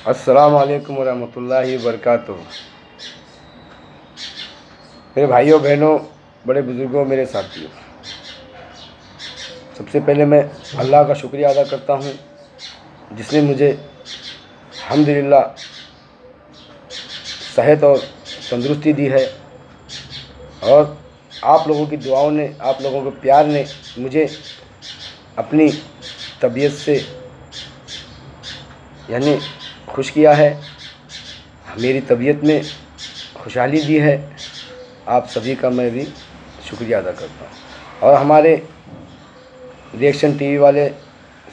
अस्सलाम वालेकुम वरहमतुल्लाहि वबरकातुहू। मेरे भाइयों बहनों, बड़े बुज़ुर्गों, मेरे साथियों, सबसे पहले मैं अल्लाह का शुक्रिया अदा करता हूँ जिसने मुझे अल्हम्दुलिल्लाह सेहत और तंदुरुस्ती दी है। और आप लोगों की दुआओं ने, आप लोगों के प्यार ने मुझे अपनी तबीयत से यानी खुश किया है, मेरी तबीयत में खुशहाली दी है। आप सभी का मैं भी शुक्रिया अदा करता हूँ। और हमारे रिएक्शन टीवी वाले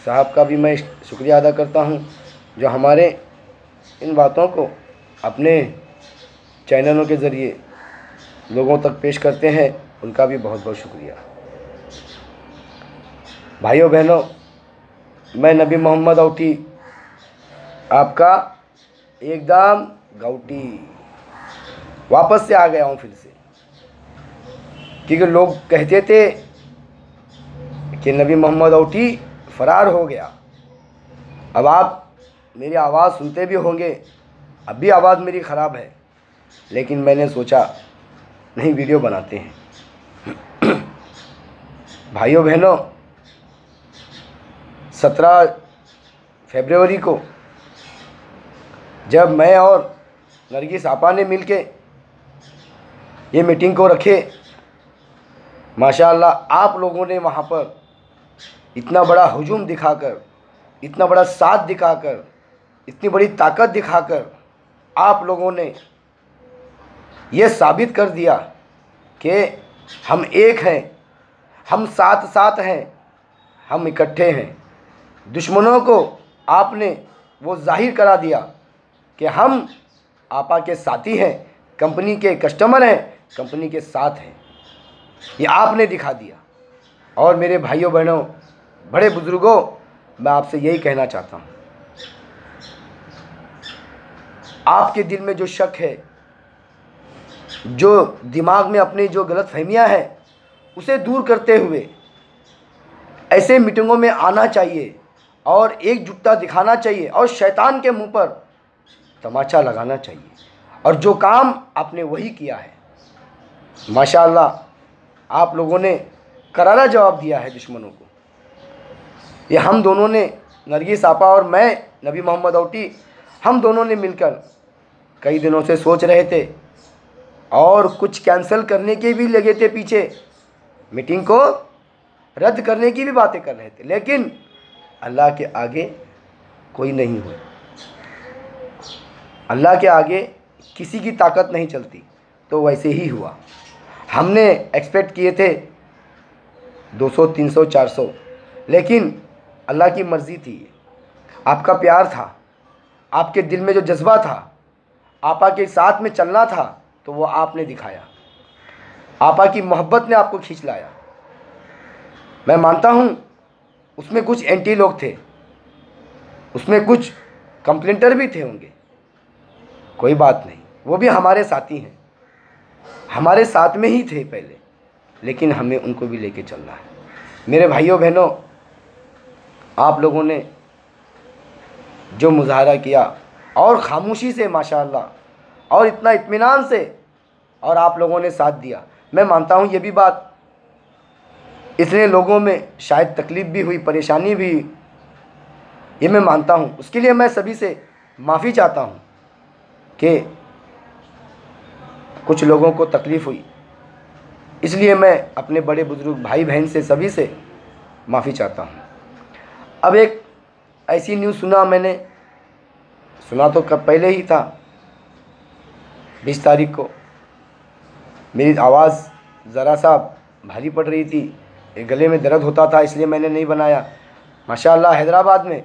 साहब का भी मैं शुक्रिया अदा करता हूँ जो हमारे इन बातों को अपने चैनलों के ज़रिए लोगों तक पेश करते हैं। उनका भी बहुत बहुत शुक्रिया। भाइयों बहनों, मैं नबी मोहम्मद औटी आपका एकदम गौटी वापस से आ गया हूँ फिर से, क्योंकि लोग कहते थे कि नबी मोहम्मद औटी फ़रार हो गया। अब आप मेरी आवाज़ सुनते भी होंगे, अब भी आवाज़ मेरी ख़राब है, लेकिन मैंने सोचा नहीं, वीडियो बनाते हैं। भाइयों बहनों, 17 फरवरी को जब मैं और नरगिस आपा ने मिलके ये मीटिंग को रखे, माशाअल्लाह आप लोगों ने वहाँ पर इतना बड़ा हुजूम दिखाकर, इतना बड़ा साथ दिखाकर, इतनी बड़ी ताकत दिखाकर आप लोगों ने ये साबित कर दिया कि हम एक हैं, हम साथ साथ हैं, हम इकट्ठे हैं। दुश्मनों को आपने वो जाहिर करा दिया कि हम आपा के साथी हैं, कंपनी के कस्टमर हैं, कंपनी के साथ हैं। ये आपने दिखा दिया। और मेरे भाइयों बहनों, बड़े बुज़ुर्गों, मैं आपसे यही कहना चाहता हूँ, आपके दिल में जो शक है, जो दिमाग में अपनी जो गलत फहमियाँ हैं, उसे दूर करते हुए ऐसे मीटिंगों में आना चाहिए और एकजुटता दिखाना चाहिए और शैतान के मुंह पर तमाचा लगाना चाहिए। और जो काम आपने वही किया है। माशाअल्लाह आप लोगों ने करारा जवाब दिया है दुश्मनों को। ये हम दोनों ने, नरगिस आपा और मैं, नबी मोहम्मद औटी, हम दोनों ने मिलकर कई दिनों से सोच रहे थे और कुछ कैंसिल करने के भी लगे थे पीछे, मीटिंग को रद्द करने की भी बातें कर रहे थे, लेकिन अल्लाह के आगे कोई नहीं हुआ। अल्लाह के आगे किसी की ताकत नहीं चलती, तो वैसे ही हुआ। हमने एक्सपेक्ट किए थे 200, 300, 400, लेकिन अल्लाह की मर्ज़ी थी, आपका प्यार था, आपके दिल में जो जज्बा था, आपा के साथ में चलना था, तो वो आपने दिखाया। आपा की मोहब्बत ने आपको खींच लाया। मैं मानता हूँ उसमें कुछ एंटी लोग थे, उसमें कुछ कंप्लेंटर भी थे होंगे, कोई बात नहीं, वो भी हमारे साथी हैं, हमारे साथ में ही थे पहले, लेकिन हमें उनको भी लेके चलना है। मेरे भाइयों बहनों, आप लोगों ने जो मुजाहरा किया और ख़ामोशी से माशाअल्लाह और इतना इत्मीनान से, और आप लोगों ने साथ दिया, मैं मानता हूँ ये भी बात, इतने लोगों में शायद तकलीफ़ भी हुई, परेशानी भी हुई, ये मैं मानता हूँ। उसके लिए मैं सभी से माफ़ी चाहता हूँ कि कुछ लोगों को तकलीफ़ हुई, इसलिए मैं अपने बड़े बुज़ुर्ग भाई बहन से, सभी से माफ़ी चाहता हूँ। अब एक ऐसी न्यूज़ सुना मैंने, सुना तो कब पहले ही था, 20 तारीख को। मेरी आवाज़ ज़रा सा भारी पड़ रही थी, गले में दर्द होता था, इसलिए मैंने नहीं बनाया। माशाअल्लाह हैदराबाद में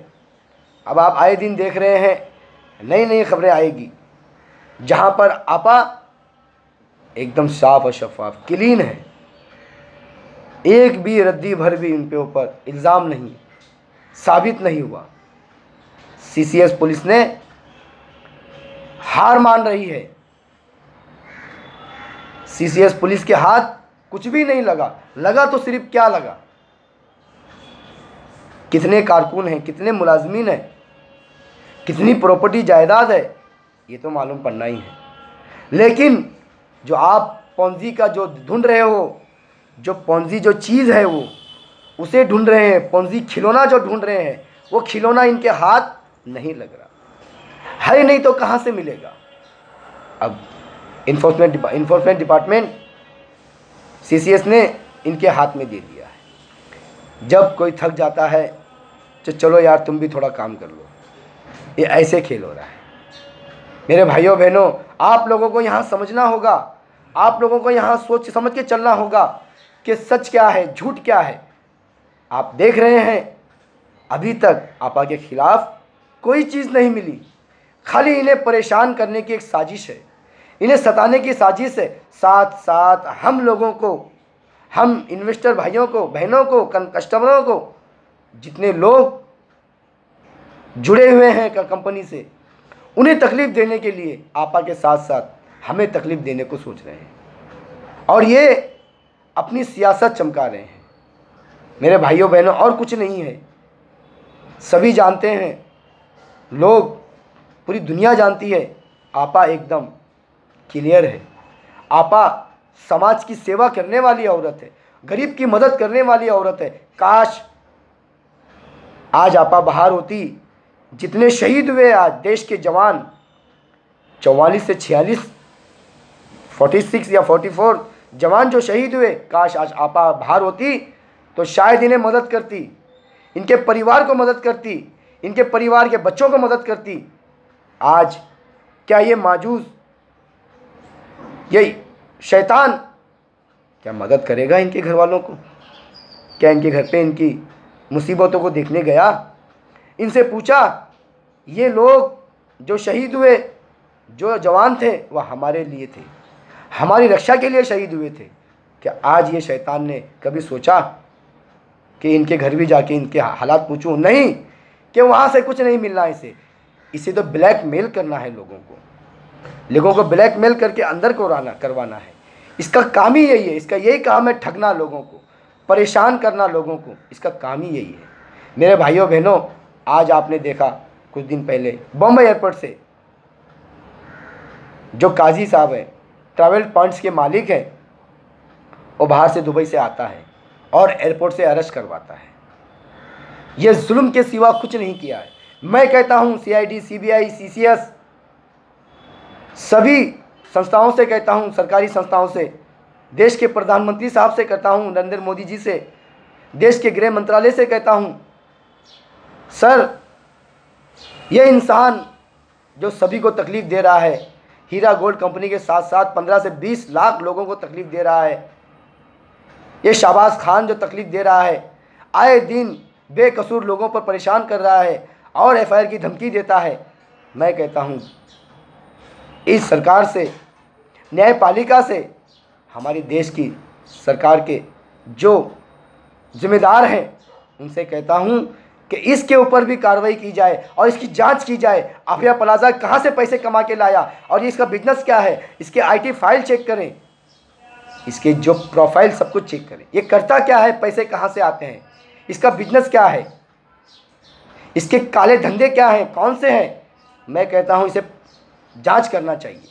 अब आप आए दिन देख रहे हैं नई नई खबरें आएगी, जहाँ पर आपा एकदम साफ और शफाफ क्लीन है, एक भी रद्दी भर भी उन पे ऊपर इल्ज़ाम नहीं, साबित नहीं हुआ। CCS पुलिस ने हार मान रही है। CCS पुलिस के हाथ कुछ भी नहीं लगा, लगा तो सिर्फ क्या लगा, कितने कारकुन हैं, कितने मुलाजमीन हैं, कितनी प्रॉपर्टी जायदाद है ये तो मालूम पड़ना ही है। लेकिन जो आप पॉन्जी का जो ढूंढ रहे हो, जो पॉन्जी जो चीज़ है वो उसे ढूंढ रहे हैं, पॉन्जी खिलौना जो ढूंढ रहे हैं वो खिलौना इनके हाथ नहीं लग रहा है, नहीं तो कहाँ से मिलेगा। अब इन्फोर्समेंट डिपार्टमेंट CCS ने इनके हाथ में दे दिया है। जब कोई थक जाता है तो चलो यार तुम भी थोड़ा काम कर लो, ये ऐसे खेल हो रहा है। मेरे भाइयों बहनों, आप लोगों को यहाँ समझना होगा, आप लोगों को यहाँ सोच समझ के चलना होगा कि सच क्या है, झूठ क्या है। आप देख रहे हैं अभी तक आपा के खिलाफ कोई चीज़ नहीं मिली, खाली इन्हें परेशान करने की एक साजिश है, इन्हें सताने की साजिश है। साथ साथ हम लोगों को, हम इन्वेस्टर भाइयों को, बहनों को, कस्टमरों को, जितने लोग जुड़े हुए हैं कंपनी से, उन्हें तकलीफ़ देने के लिए आपा के साथ साथ हमें तकलीफ़ देने को सोच रहे हैं और ये अपनी सियासत चमका रहे हैं। मेरे भाइयों बहनों, और कुछ नहीं है। सभी जानते हैं, लोग, पूरी दुनिया जानती है, आपा एकदम क्लियर है। आपा समाज की सेवा करने वाली औरत है, गरीब की मदद करने वाली औरत है। काश आज आपा बाहर होती। जितने शहीद हुए आज देश के जवान, 44 से 46, 46 या 44 जवान जो शहीद हुए, काश आज आपा बाहर होती तो शायद इन्हें मदद करती, इनके परिवार को मदद करती, इनके परिवार के बच्चों को मदद करती। आज क्या ये माजूस, ये शैतान क्या मदद करेगा इनके घर वालों को? क्या इनके घर पे इनकी मुसीबतों को देखने गया? इनसे पूछा, ये लोग जो शहीद हुए, जो जवान थे, वह हमारे लिए थे, हमारी रक्षा के लिए शहीद हुए थे। क्या आज ये शैतान ने कभी सोचा कि इनके घर भी जाके इनके हालात पूछूं? नहीं, कि वहाँ से कुछ नहीं मिलना है इसे तो ब्लैकमेल करना है लोगों को ब्लैकमेल करके अंदर करवाना है। इसका काम ही यही है, इसका यही काम है, ठगना लोगों को, परेशान करना लोगों को, इसका काम ही यही है। मेरे भाइयों बहनों, आज आपने देखा कुछ दिन पहले बम्बई एयरपोर्ट से जो काजी साहब हैं, ट्रैवल पॉइंट्स के मालिक हैं, वो बाहर से दुबई से आता है और एयरपोर्ट से अरेस्ट करवाता है। ये जुल्म के सिवा कुछ नहीं किया है। मैं कहता हूँ CID, CBI, CCS, सभी संस्थाओं से कहता हूँ, सरकारी संस्थाओं से, देश के प्रधानमंत्री साहब से कहता हूँ, नरेंद्र मोदी जी से, देश के गृह मंत्रालय से कहता हूँ, सर ये इंसान जो सभी को तकलीफ़ दे रहा है, हीरा गोल्ड कंपनी के साथ साथ 15 से 20 लाख लोगों को तकलीफ़ दे रहा है, ये शाहबाज खान जो तकलीफ़ दे रहा है, आए दिन बेकसूर लोगों पर परेशान कर रहा है और FIR की धमकी देता है। मैं कहता हूँ इस सरकार से, न्यायपालिका से, हमारी देश की सरकार के जो जिम्मेदार हैं उनसे कहता हूँ कि इसके ऊपर भी कार्रवाई की जाए और इसकी जांच की जाए। अभया प्लाजा कहाँ से पैसे कमा के लाया और ये इसका बिजनेस क्या है, इसके IT फाइल चेक करें, इसके जो प्रोफाइल सब कुछ चेक करें, ये करता क्या है, पैसे कहाँ से आते हैं, इसका बिजनेस क्या है, इसके काले धंधे क्या हैं, कौन से हैं। मैं कहता हूँ इसे जांच करना चाहिए।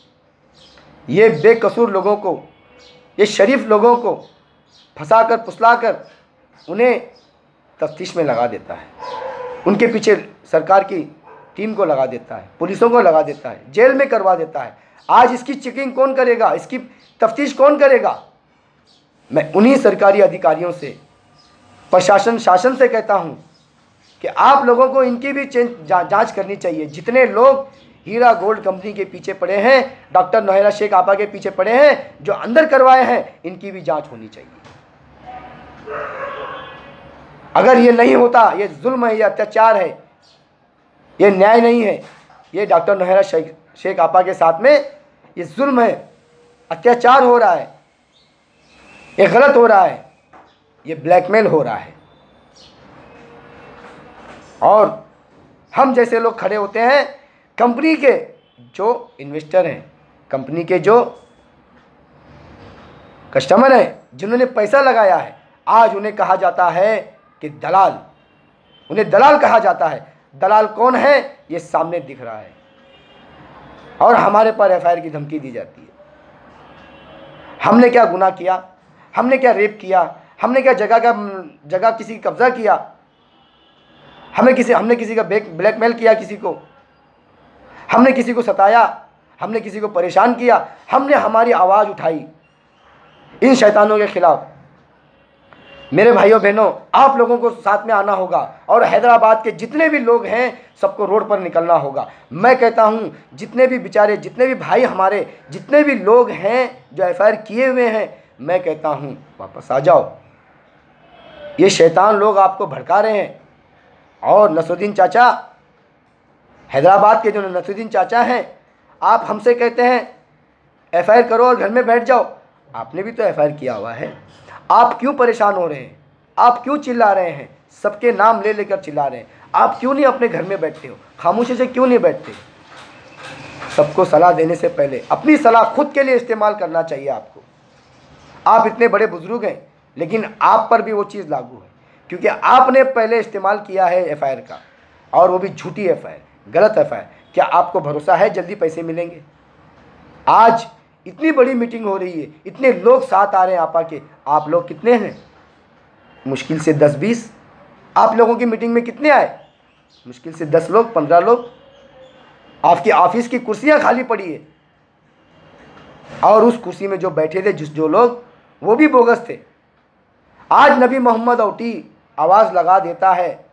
ये बेकसूर लोगों को, ये शरीफ लोगों को फंसाकर फुसलाकर उन्हें तफ्तीश में लगा देता है, उनके पीछे सरकार की टीम को लगा देता है, पुलिसों को लगा देता है, जेल में करवा देता है। आज इसकी चेकिंग कौन करेगा, इसकी तफ्तीश कौन करेगा? मैं उन्हीं सरकारी अधिकारियों से, प्रशासन, शासन से कहता हूं कि आप लोगों को इनकी भी जांच करनी चाहिए। जितने लोग हीरा गोल्ड कंपनी के पीछे पड़े हैं, डॉक्टर नौहरा शेख आपा के पीछे पड़े हैं, जो अंदर करवाए हैं, इनकी भी जांच होनी चाहिए। अगर ये नहीं होता, ये जुल्म है, ये अत्याचार है, ये न्याय नहीं है, ये डॉक्टर नौहरा शेख आपा के साथ में ये जुल्म है, अत्याचार हो रहा है, ये गलत हो रहा है, ये ब्लैकमेल हो रहा है। और हम जैसे लोग खड़े होते हैं, कंपनी के जो इन्वेस्टर हैं, कंपनी के जो कस्टमर हैं, जिन्होंने पैसा लगाया है, आज उन्हें कहा जाता है कि दलाल, उन्हें दलाल कहा जाता है। दलाल कौन है ये सामने दिख रहा है, और हमारे पर एफआईआर की धमकी दी जाती है। हमने क्या गुनाह किया? हमने क्या रेप किया? हमने क्या जगह किसी की कब्जा किया? हमने किसी का ब्लैकमेल किया? किसी को हमने किसी को सताया? हमने किसी को परेशान किया? हमने हमारी आवाज़ उठाई इन शैतानों के खिलाफ। मेरे भाइयों बहनों, आप लोगों को साथ में आना होगा और हैदराबाद के जितने भी लोग हैं सबको रोड पर निकलना होगा। मैं कहता हूं जितने भी बेचारे, जितने भी भाई हमारे, जितने भी लोग हैं जो एफआईआर किए हुए हैं, मैं कहता हूं वापस आ जाओ। ये शैतान लोग आपको भड़का रहे हैं। और नसरुद्दीन चाचा, हैदराबाद के जो नसरुद्दीन चाचा हैं, आप हमसे कहते हैं एफआईआर करो और घर में बैठ जाओ। आपने भी तो एफआईआर किया हुआ है। आप क्यों परेशान हो रहे हैं? आप क्यों चिल्ला रहे हैं? सबके नाम ले लेकर चिल्ला रहे हैं। आप क्यों नहीं अपने घर में बैठते हो? खामोशी से क्यों नहीं बैठते? सबको सलाह देने से पहले अपनी सलाह खुद के लिए इस्तेमाल करना चाहिए आपको। आप इतने बड़े बुजुर्ग हैं, लेकिन आप पर भी वो चीज़ लागू है, क्योंकि आपने पहले इस्तेमाल किया है एफआईआर का, और वो भी झूठी एफआईआर, गलत एफआईआर। क्या आपको भरोसा है जल्दी पैसे मिलेंगे? आज इतनी बड़ी मीटिंग हो रही है, इतने लोग साथ आ रहे हैं आपा के। आप लोग कितने हैं? मुश्किल से 10-20। आप लोगों की मीटिंग में कितने आए? मुश्किल से 10 लोग, 15 लोग। आपकी ऑफिस की कुर्सियां खाली पड़ी है, और उस कुर्सी में जो बैठे थे जो लोग, वो भी बोगस थे। आज नबी मोहम्मद औटी आवाज़ लगा देता है,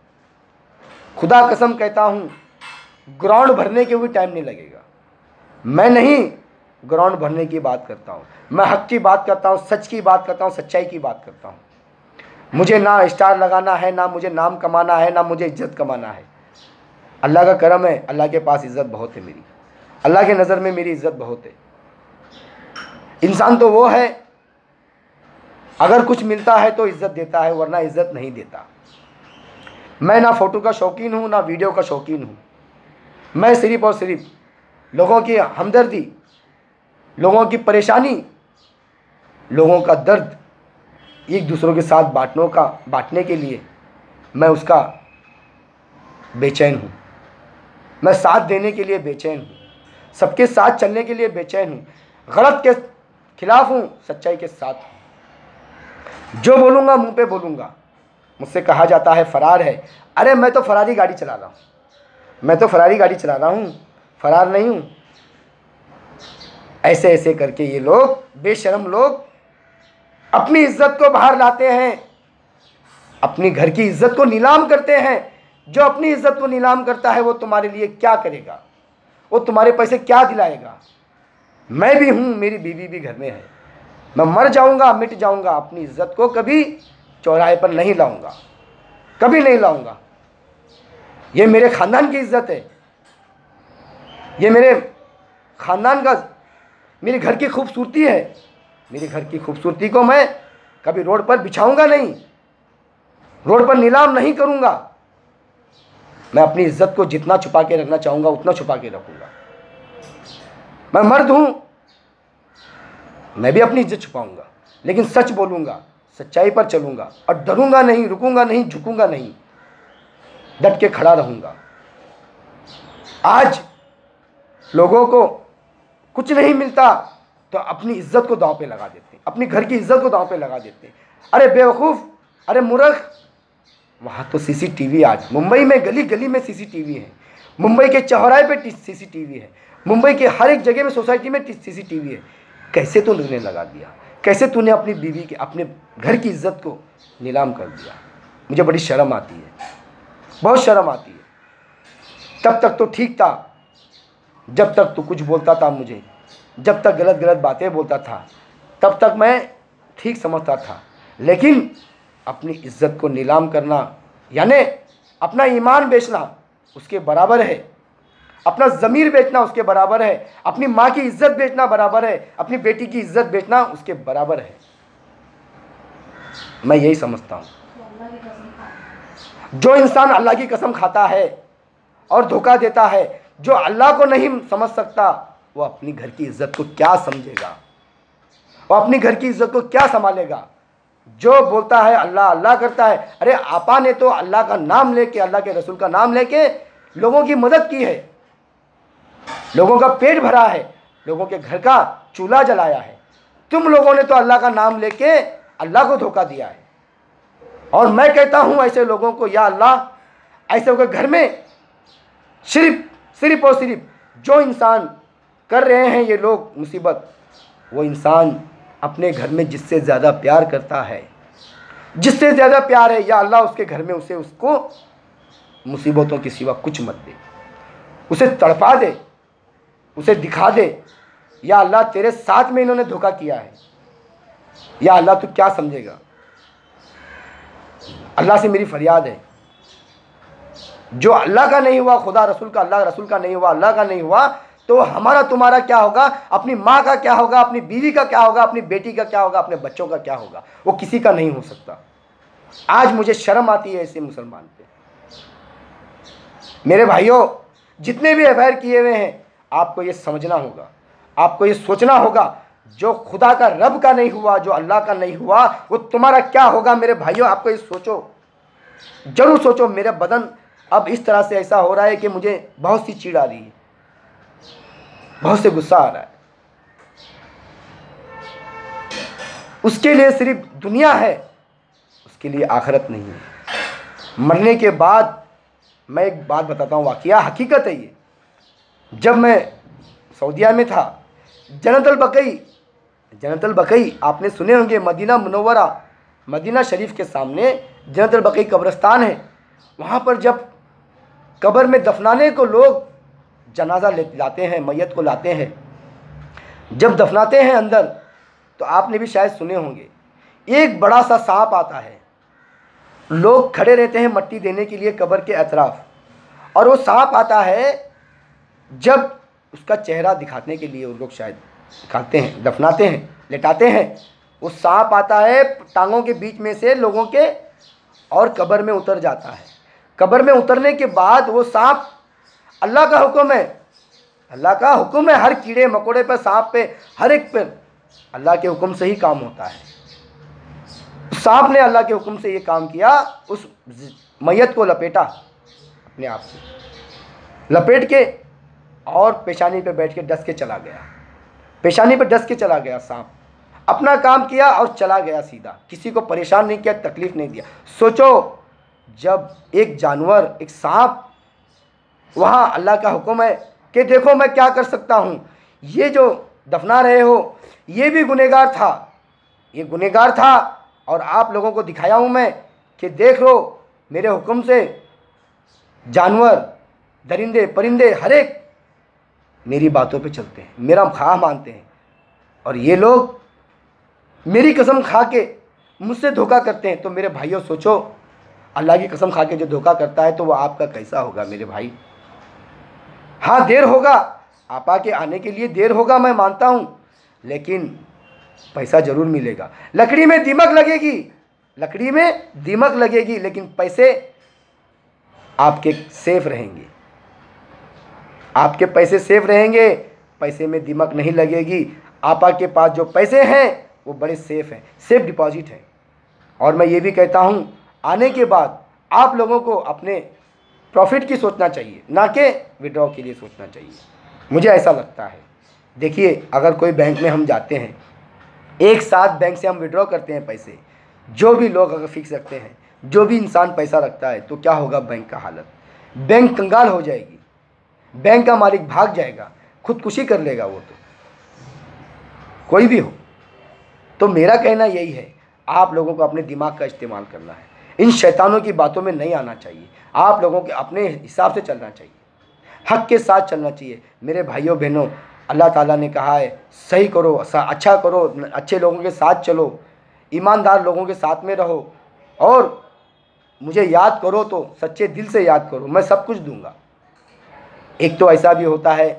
खुदा कसम कहता हूँ ग्राउंड भरने के भी टाइम नहीं लगेगा। मैं नहीं ग्राउंड भरने की बात करता हूँ, मैं हक की बात करता हूँ, सच की बात करता हूँ, सच्चाई की बात करता हूँ। मुझे ना स्टार लगाना है, ना मुझे नाम कमाना है, ना मुझे इज्जत कमाना है। अल्लाह का करम है, अल्लाह के पास इज़्ज़त बहुत है मेरी, अल्लाह के नज़र में मेरी इज़्ज़त बहुत है। इंसान तो वो है अगर कुछ मिलता है तो इज़्ज़त देता है, वरना इज़्ज़त नहीं देता। मैं ना फ़ोटो का शौकीन हूँ, ना वीडियो का शौकीन हूँ। मैं सिर्फ़ और सिर्फ लोगों की हमदर्दी, लोगों की परेशानी, लोगों का दर्द एक दूसरों के साथ बांटने के लिए मैं उसका बेचैन हूँ। मैं साथ देने के लिए बेचैन हूँ, सबके साथ चलने के लिए बेचैन हूँ। गलत के खिलाफ हूँ, सच्चाई के साथ हूँ। जो बोलूँगा मुंह पे बोलूँगा। मुझसे कहा जाता है फरार है। अरे मैं तो फरारी गाड़ी चला रहा हूँ, मैं तो फरारी गाड़ी चला रहा हूँ, फरार नहीं हूँ। ऐसे ऐसे करके ये लोग, बेशरम लोग, अपनी इज्जत को बाहर लाते हैं, अपनी घर की इज्जत को नीलाम करते हैं। जो अपनी इज्जत को नीलाम करता है वो तुम्हारे लिए क्या करेगा? वो तुम्हारे पैसे क्या दिलाएगा? मैं भी हूँ, मेरी बीवी भी घर में है। मैं मर जाऊँगा, मिट जाऊँगा, अपनी इज्जत को कभी चौराहे पर नहीं लाऊँगा, कभी नहीं लाऊँगा। ये मेरे ख़ानदान की इज्जत है, ये मेरे ख़ानदान का, मेरे घर की खूबसूरती है। मेरे घर की खूबसूरती को मैं कभी रोड पर बिछाऊंगा नहीं, रोड पर नीलाम नहीं करूंगा। मैं अपनी इज्जत को जितना छुपा के रखना चाहूँगा उतना छुपा के रखूँगा। मैं मर्द हूँ, मैं भी अपनी इज्जत छुपाऊँगा, लेकिन सच बोलूँगा, सच्चाई पर चलूँगा, और डरूँगा नहीं, रुकूँगा नहीं, झुकूँगा नहीं, डट के खड़ा रहूँगा। आज लोगों को कुछ नहीं मिलता तो अपनी इज्जत को दांव पे लगा देते हैं, अपनी घर की इज्जत को दांव पे लगा देते हैं। अरे बेवकूफ़, अरे मूर्ख, वहाँ तो सीसीटीवी, आज मुंबई में गली गली में सीसीटीवी है, मुंबई के चौराहे पे सीसीटीवी है, मुंबई के हर एक जगह में सोसाइटी में सीसीटीवी है। कैसे तूने लगा दिया? कैसे तूने अपनी बीवी के, अपने घर की इज्जत को नीलाम कर दिया? मुझे बड़ी शर्म आती है, बहुत शर्म आती है। तब तक तो ठीक था जब तक तू कुछ बोलता था मुझे, जब तक गलत गलत बातें बोलता था तब तक मैं ठीक समझता था, लेकिन अपनी इज्जत को नीलाम करना यानी अपना ईमान बेचना उसके बराबर है, अपना ज़मीर बेचना उसके बराबर है, अपनी माँ की इज्जत बेचना बराबर है, अपनी बेटी की इज्जत बेचना उसके बराबर है। मैं यही समझता हूँ। जो इंसान अल्लाह की कसम खाता है और धोखा देता है, जो अल्लाह को नहीं समझ सकता, वो अपनी घर की इज्जत को क्या समझेगा? वो अपनी घर की इज्जत को क्या संभालेगा? जो बोलता है अल्लाह अल्लाह करता है। अरे आपा ने तो अल्लाह का नाम लेके, अल्लाह के रसूल का नाम लेके लोगों की मदद की है, लोगों का पेट भरा है, लोगों के घर का चूल्हा जलाया है। तुम लोगों ने तो अल्लाह का नाम लेके अल्लाह को धोखा दिया है। और मैं कहता हूँ ऐसे लोगों को, या अल्लाह ऐसे लोगों के घर में सिर्फ और सिर्फ जो इंसान कर रहे हैं ये लोग मुसीबत, वो इंसान अपने घर में जिससे ज़्यादा प्यार करता है, जिससे ज़्यादा प्यार है, या अल्लाह उसके घर में उसको मुसीबतों के सिवा कुछ मत दे, उसे तड़पा दे, उसे दिखा दे, या अल्लाह तेरे साथ में इन्होंने धोखा किया है, या अल्लाह तू क्या समझेगा। अल्लाह से मेरी फरियाद है, जो अल्लाह का नहीं हुआ, खुदा रसूल का, अल्लाह रसूल का नहीं हुआ, अल्लाह का नहीं हुआ, तो हमारा तुम्हारा क्या होगा, अपनी माँ का क्या होगा, अपनी बीवी का क्या होगा, अपनी बेटी का क्या होगा, अपने बच्चों का क्या होगा, वो किसी का नहीं हो सकता। आज मुझे शर्म आती है ऐसे मुसलमान पे। मेरे भाइयों, जितने भी अफेयर किए हुए हैं, आपको ये समझना होगा, आपको ये सोचना होगा, जो खुदा का, रब का नहीं हुआ, जो अल्लाह का नहीं हुआ, वो तुम्हारा क्या होगा। मेरे भाइयों, आपको ये सोचो, जरूर सोचो। मेरा बदन अब इस तरह से ऐसा हो रहा है कि मुझे बहुत सी चिढ़ आ रही है, बहुत से गुस्सा आ रहा है। उसके लिए सिर्फ दुनिया है, उसके लिए आखिरत नहीं है। मरने के बाद मैं एक बात बताता हूँ, वाकया हकीकत है ये। जब मैं सऊदीया में था, जन्नतुल बकई आपने सुने होंगे, मदीना मुनव्वरा, मदीना शरीफ के सामने जन्नतुल बकई कब्रिस्तान है। वहाँ पर जब कब्र में दफनाने को लोग जनाजा लाते हैं, मैयत को लाते हैं, जब दफनाते हैं अंदर, तो आपने भी शायद सुने होंगे, एक बड़ा सा सांप आता है। लोग खड़े रहते हैं मट्टी देने के लिए कब्र के अतराफ, और वो सांप आता है, जब उसका चेहरा दिखाने के लिए वो लोग शायद दिखाते हैं, दफनाते हैं, लेटाते हैं, वो सांप आता है टांगों के बीच में से लोगों के, और कब्र में उतर जाता है। कब्र में उतरने के बाद वो सांप, अल्लाह का हुक्म है, अल्लाह का हुक्म है, हर कीड़े मकोड़े पर, सांप पे, हर एक पर अल्लाह के हुक्म से ही काम होता है। सांप ने अल्लाह के हुक्म से ये काम किया, उस मैयत को लपेटा, अपने आप से लपेट के, और पेशानी पे बैठ के डस के चला गया। पेशानी पे डस के चला गया सांप, अपना काम किया और चला गया सीधा, किसी को परेशान नहीं किया, तकलीफ नहीं दिया। सोचो, जब एक जानवर, एक सांप, वहाँ अल्लाह का हुक्म है कि देखो मैं क्या कर सकता हूँ, ये जो दफना रहे हो ये भी गुनहगार था, ये गुनहगार था, और आप लोगों को दिखाया हूँ मैं कि देख लो, मेरे हुक्म से जानवर, दरिंदे, परिंदे, हर एक मेरी बातों पे चलते हैं, मेरा ख्वाह मानते हैं, और ये लोग मेरी कसम खा के मुझसे धोखा करते हैं। तो मेरे भाइयों सोचो, अल्लाह की कसम खा के जो धोखा करता है, तो वो आपका कैसा होगा मेरे भाई। हाँ, देर होगा, आपा के आने के लिए देर होगा, मैं मानता हूँ, लेकिन पैसा ज़रूर मिलेगा। लकड़ी में दीमक लगेगी, लकड़ी में दीमक लगेगी, लेकिन पैसे आपके सेफ रहेंगे, आपके पैसे सेफ रहेंगे, पैसे में दीमक नहीं लगेगी। आपा के पास जो पैसे हैं वो बड़े सेफ हैं, सेफ डिपॉजिट है। और मैं ये भी कहता हूँ, आने के बाद आप लोगों को अपने प्रॉफिट की सोचना चाहिए, ना कि विड्रॉ के लिए सोचना चाहिए, मुझे ऐसा लगता है। देखिए, अगर कोई बैंक में हम जाते हैं, एक साथ बैंक से हम विड्रॉ करते हैं पैसे, जो भी लोग अगर फिक्स रखते हैं, जो भी इंसान पैसा रखता है, तो क्या होगा बैंक का हालत, बैंक कंगाल हो जाएगी, बैंक का मालिक भाग जाएगा, खुदकुशी कर लेगा वो, तो कोई भी हो। तो मेरा कहना यही है, आप लोगों को अपने दिमाग का इस्तेमाल करना है, इन शैतानों की बातों में नहीं आना चाहिए, आप लोगों के अपने हिसाब से चलना चाहिए, हक के साथ चलना चाहिए। मेरे भाइयों बहनों, अल्लाह ताला ने कहा है, सही करो, अच्छा करो, अच्छे लोगों के साथ चलो, ईमानदार लोगों के साथ में रहो, और मुझे याद करो तो सच्चे दिल से याद करो, मैं सब कुछ दूंगा। एक तो ऐसा भी होता है,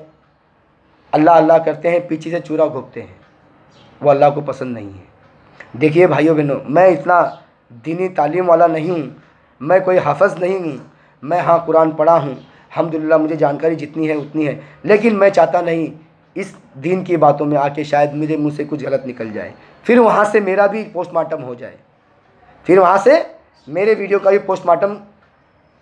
अल्लाह अल्लाह करते हैं, पीछे से चूरा घोंपते हैं, वो अल्लाह को पसंद नहीं है। देखिए भाइयों बहनों, मैं इतना दीनी तालीम वाला नहीं हूँ, मैं कोई हाफिज़ नहीं हूँ, मैं हाँ कुरान पढ़ा हूँ, अल्हम्दुलिल्लाह, मुझे जानकारी जितनी है उतनी है, लेकिन मैं चाहता नहीं इस दीन की बातों में आके शायद मेरे मुंह से कुछ गलत निकल जाए, फिर वहाँ से मेरा भी पोस्टमार्टम हो जाए। फिर वहाँ से मेरे वीडियो का भी पोस्टमार्टम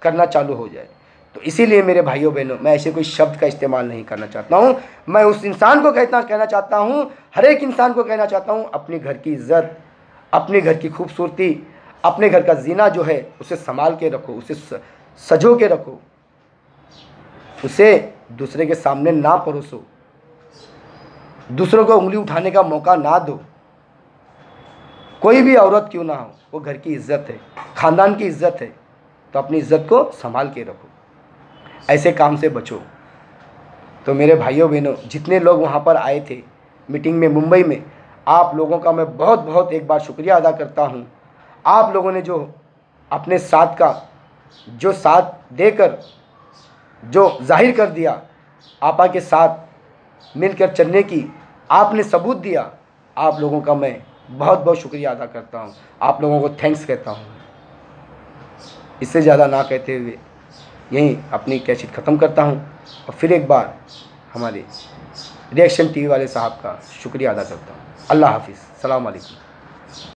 करना चालू हो जाए। तो इसीलिए मेरे भाइयों बहनों, मैं ऐसे कोई शब्द का इस्तेमाल नहीं करना चाहता हूँ। मैं उस इंसान को कहना चाहता हूँ, हर एक इंसान को कहना चाहता हूँ, अपने घर की इज्जत, अपने घर की खूबसूरती, अपने घर का जीना जो है उसे संभाल के रखो, उसे सजो के रखो, उसे दूसरे के सामने ना परोसो, दूसरों को उंगली उठाने का मौका ना दो। कोई भी औरत क्यों ना हो, वो घर की इज्जत है, ख़ानदान की इज्जत है, तो अपनी इज्जत को संभाल के रखो, ऐसे काम से बचो। तो मेरे भाइयों बहनों, जितने लोग वहाँ पर आए थे मीटिंग में मुंबई में, आप लोगों का मैं बहुत बहुत एक बार शुक्रिया अदा करता हूँ। आप लोगों ने जो अपने साथ का जो साथ देकर जो जाहिर कर दिया, आपा के साथ मिलकर चलने की आपने सबूत दिया, आप लोगों का मैं बहुत बहुत शुक्रिया अदा करता हूँ, आप लोगों को थैंक्स कहता हूँ। इससे ज़्यादा ना कहते हुए यहीं अपनी कैसेट ख़त्म करता हूँ और फिर एक बार हमारे रिएक्शन टीवी वाले साहब का शुक्रिया अदा करता हूँ। अल्लाह हाफिज़, सलाम अलैकुम।